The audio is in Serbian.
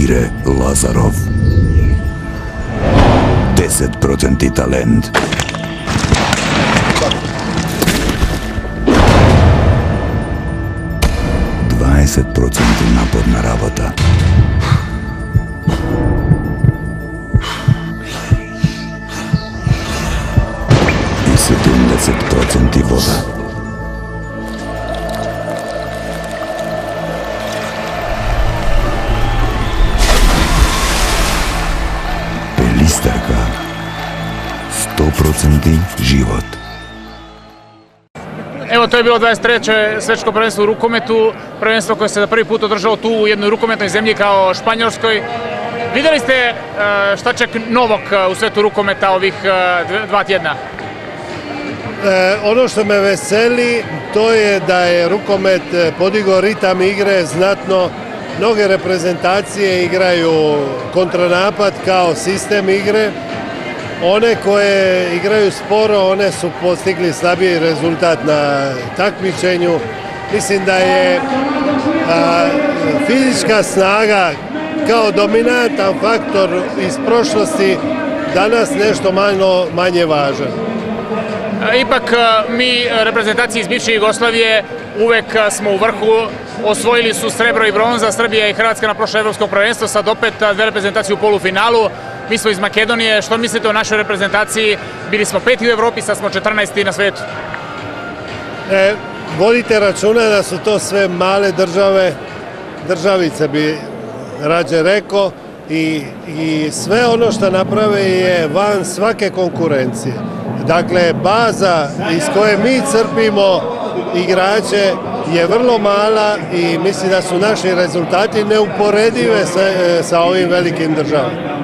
Mire Lazarov. 10% talent. 20% naporna работа. I 70% voda. Pelisterka. 100% život. Evo, to je bilo 23. svjetsko prvenstvo u rukometu, prvenstvo koje se za prvi put održalo tu u jednoj rukometnoj zemlji kao Španjolskoj. Vidjeli ste šta čak novog u svetu rukometa ovih 2 tjedna? Ono što me veseli, to je da je rukomet podigao ritam igre znatno. Mnoge reprezentacije igraju kontranapad kao sistem igre. One koje igraju sporo, one su postigli slabiji rezultat na takmičenju. Mislim da je fizička snaga kao dominantan faktor iz prošlosti danas nešto manje važan. Ipak mi, reprezentacije iz bivše Jugoslavije, uvek smo u vrhu. Osvojili su srebro i bronza, Srbija i Hrvatska na prošlo evropsko prvenstvo, sad opet 2 reprezentacije u polufinalu. Mi smo iz Makedonije. Što mislite o našoj reprezentaciji? Bili smo 5. u Evropi, sad smo 14. na svetu. Vodite računa da su to sve male države, državice bi rađe rekao, i sve ono što naprave je van svake konkurencije. Dakle, baza iz koje mi crpimo igrače je vrlo mala i mislim da su naši rezultati neuporedive sa ovim velikim državama.